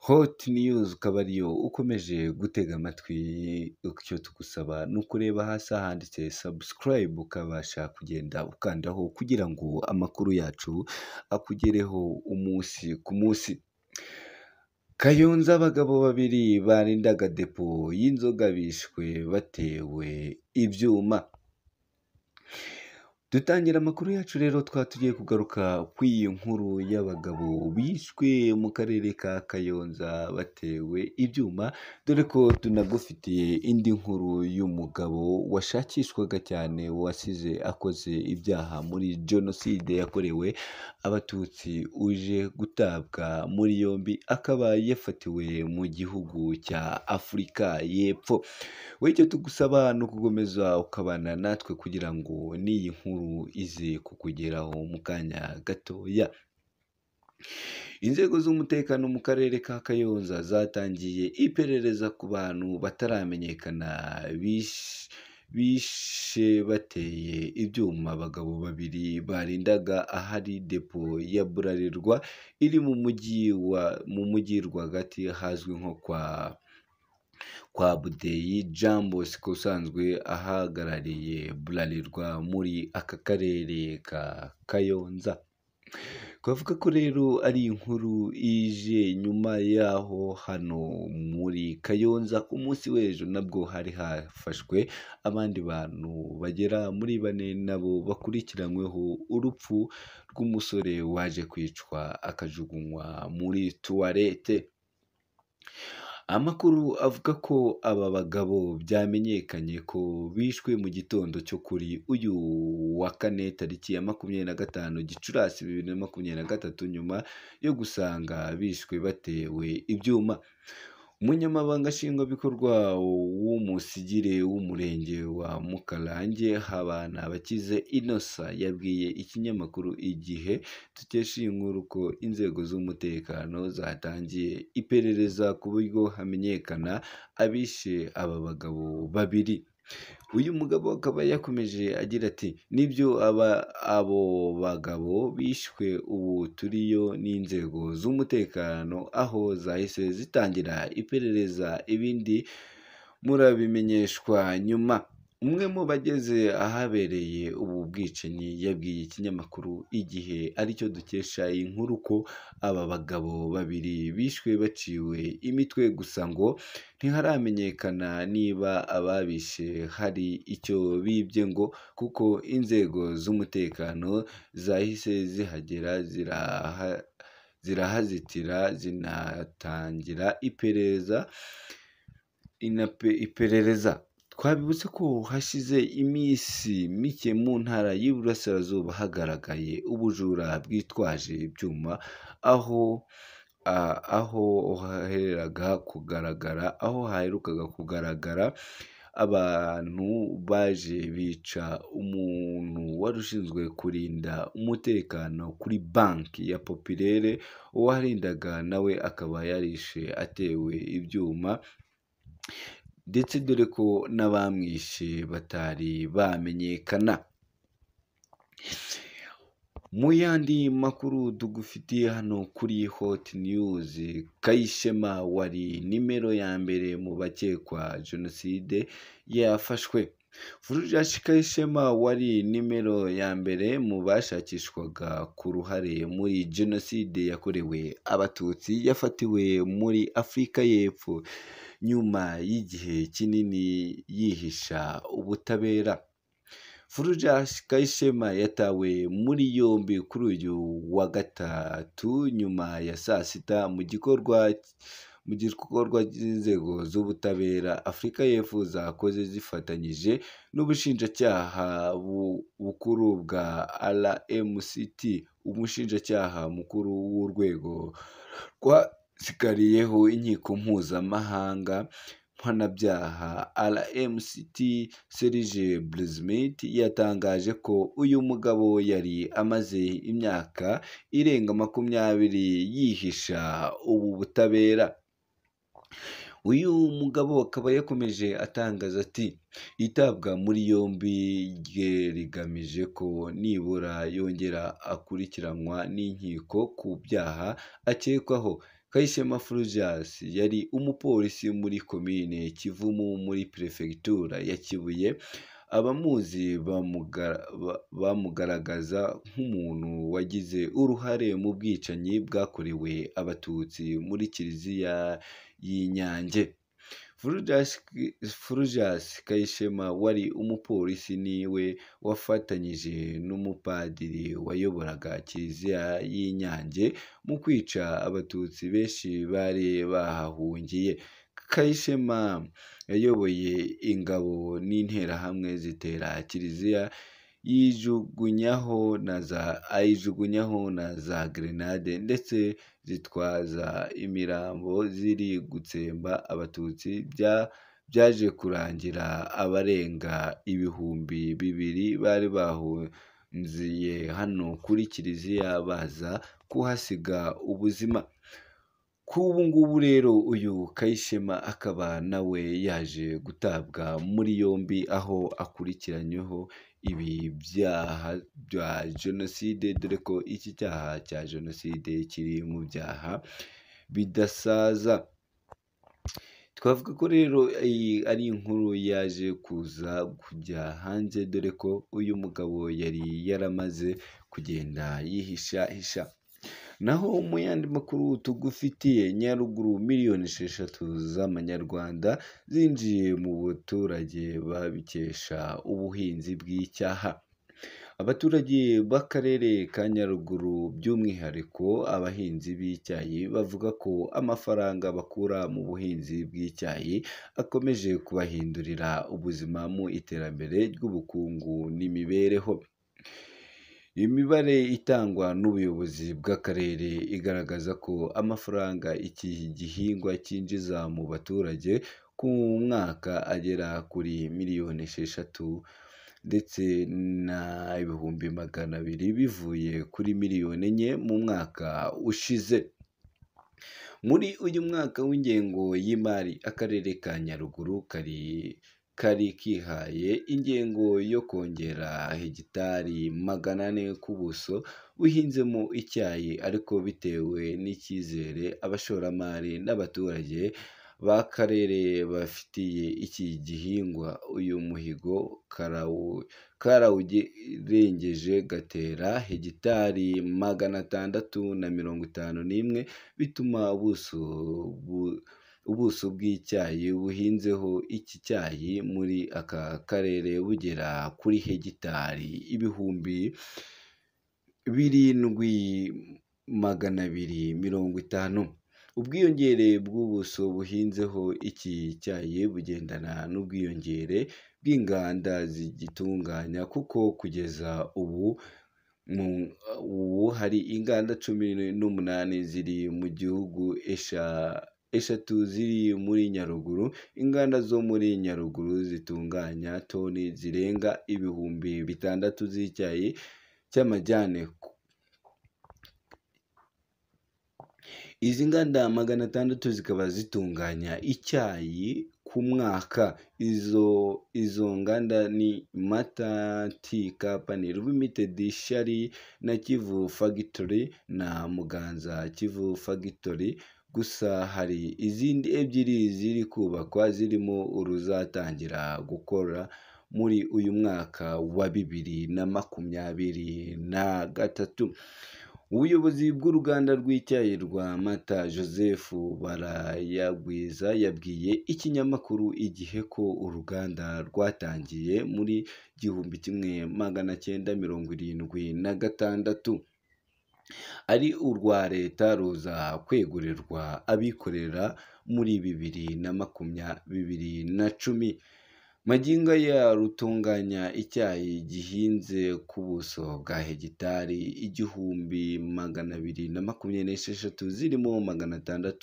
Hot News ukaba ariyo ukomeje gutega amatwi, icyo tugusaba ni ukureba hasi ahanditse subscribe ukabasha kugenda ukandaho kugira ngo amakuru yacu akugereho umunsi ku munsi. Kayonza abagabo babiri barindaga depo y'inzoga bishwe batewe ibyuma. Dutangira amakuru yacu rero tugiye kugaruka ku iyi nkuru y'abagabo bishwe mu karere ka Kayonza batewe ibyuma, dore ko tunagufitiye indi nkuru y'umugabo washakishwaga cyane wasize akoze ibyaha muri jenoside yakorewe abatutsi uje gutabwa muri yombi, akaba yafatiwe mu gihugu cya Afurika y'Epfo. We icyo tugusaba ni ukukomeza ukabana natwe kugira ngo n'iyi nkuru ize kukugeraho mu kanya gatoya. Inzego z'umutekano mu karere ka Kayonza zatangiye iperereza ku bantu bataramenyekana bishe bateye ibyuma abagabo babiri barindaga ahari depo ya Bralirwa iri mu mujyi rwagati hazwi nko kwa Budeyi Jean Bosco usanzwe ahagarariye Bralirwa muri aka karere ka Kayonza. Twavuga ko rero ari inkuru ije nyuma yaho hano muri Kayonza ku munsi w'ejo nabwo hari hafashwe abandi bantu bagera muri 4 nabo bakurikiranyweho urupfu rw'umusore waje kwicwa akajugunywa muri tuwarete. Amakuru avuga ko aba bagabo byamenyekanye ko bishwe mu gitondo cyo kuri uyu wa kane tariki ya 25 Gicurasi 2023 nyuma yo gusanga bishwe batewe ibyuma. Umunyamabanga nshingwabikorwa w'umusigire w'umurenge wa Mukarange Habanabakize Innocent yabwiye ikinyamakuru Igihe dukesha iyi nkuru ko inzego z'umutekano zatangiye iperereza ku buryo hamenyekana abishe aba bagabo babiri. Uyu mugabo akaba yakomeje agira ati nibyo abo bagabo bishwe, ubu turiyo n'inzego z'umutekano aho zahise zitangira iperereza, ibindi murabimenyeshwa nyuma. Umwe mu bageze ahabereye ubu bwicanyi yabwiye ikinyamakuru Igihe aricyo dukesha iyi nkuru ko aba bagabo babiri bishwe baciwe imitwe, gusa ngo ntiharamenyekana niba ababishe hari icyo bibye ngo kuko inzego z'umutekano zahise zihagera zirahazitira zinatangira iperereza. Twabibutse ko hashize iminsi mike mu ntara y'Iburasirazuba hagaragaye ubujura bwitwaje ibyuma aho haherukaga kugaragara abantu baje bica umuntu wari ushinzwe kurinda umutekano kuri banki ya Populaire, uwarindaga nawe akaba yarishe atewe ibyuma, ndetse dore ko n'abamwishe batari bamenyekana. Mu yandi makuru tugufitiye hano kuri Hot News, Kayishema wari nimero ya mbere mu bakekwa jenoside yafashwe. Fulgence Kayishema wari nimero ya mbere mu bashakishwaga ku ruhare muri jenoside yakorewe abatutsi yafatiwe muri Afurika y'Epfo nyuma y'igihe kinini yihisha ubutabera. Fulgence Kayishema yatawe muri yombi kuri uyu wa gatatu nyuma ya saa sita mu gikorwa cy'inzego z'ubutabera Afurika y'Epfo zakoze zifatanyije n'ubushinjacyaha bukuru bwa RMCT, umushinjacyaha mukuru w'urwego rwasikariyeho inkiko mpuzamahanga mpanabyaha RMCT. Serge Blizmit yatangaje ko uyu mugabo yari amaze imyaka irenga 20 yihisha ubu butabera. Uyu mugabo akaba yakomeje atangaza ati itabwa muri yombi rye rigamije ko nibura yongera akurikiranwa n'inkiko ku byaha akekwaho Kayishema Fulgence yari umupolisi muri komine Kivumu muri perefegitura ya Kibuye. Abamuzi bamugaragaza nk'umuntu wagize uruhare mu bwicanyi bwakorewe Abatutsi muri Kiliziya y'Inyange. Fulgence Kayishema wari umupolisi niwe wafatanyije n'umupadiri wayoboraga Kiliziya y'Inyange mu kwica Abatutsi benshi bari bahahungiye. Kayishema yayoboye ingabo n'interahamwe zitera Kiliziya ayijugunyaho na za grenade ndetse zitwaza imirambo ziri gutsemba Abatutsi. Byaje kurangira abarenga 200,000 bari bahunziye hano kuri Kiliziya baza kuhasiga ubuzima. K'ubu ngubu rero uyu Kayishema akaba nawe yaje gutabwa muri yombi aho akurikiranyweho ibi byaha bya jenoside, dore ko iki cyaha cya jenoside kiri mu byaha bidasaza. Twavuga ko rero ari inkuru yaje kujya hanze, dore ko uyu mugabo yari yaramaze kugenda yihisha. Naho mu yandi makuru tugufitiye, Nyaruguru miliyoni 6 z'amanyarwanda zinjiye mu baturage babikesha ubuhinzi bw'icyaha. Abaturage b'akarere ka Nyaruguru by'umwihariko abahinzi b'icyayi bavuga ko amafaranga bakura mu buhinzi bw'icyayi akomeje kubahindurira ubuzima mu iterambere ry'ubukungu n'imibereho. Imibare itangwa n'ubuyobozi bw'akarere igaragaza ko amafaranga iki gihingwa cyinjiza mu baturage ku mwaka agera kuri miliyoni 6 ndetse na 200,000 bivuye kuri miliyoni 4 mu mwaka ushize. Muri uyu mwaka w'ingengo y'imari akarere ka Nyaruguru kari kihaye ingengo yo kongera hegitari 400 ku buso buhinzemo icyayi, ariko bitewe n'icyizere abashoramari n'abaturage b'akarere bafitiye iki gihingwa, uyu muhigo karawurengeje gatera hegitari 651, bituma ubuso bw'icyayi buhinzeho iki cyayi muri aka karere bugera kuri hegitari 7,250. Ubwiyongere bw'ubuso buhinzeho iki cyayi bugendana n'ubwiyongere bw'inganda zigitunganya, kuko kugeza ubu hari inganda 18 ziri mu gihugu, eshatu ziri muri Nyaruguru. Inganda zo muri Nyaruguru zitunganya toni zirenga 6,000 z'icyayi cy'amajyane. Izi nganda 600 zikaba zitunganya icyayi ku mwaka. Izo nganda ni Mata Tea Company Limited, Shari na Kivu Factory na Muganza Kivu Factory. Gusa hari izindi 2 ziri kubakwa zirimo uruzatangira gukora muri uyu mwaka wa 2023. Ubuyobozi bw'uruganda rw'icyayi rwa Mata, Joseph Barayagwiza, yabwiye ikinyamakuru Igihe ko uruganda rwatangiye muri 1976 ari urwa leta ruza kwegurirwa abikorera muri 2010. Magingo aya rutunganya icyayi gihinze ku buso bwa hegitari 1,226 zirimo 600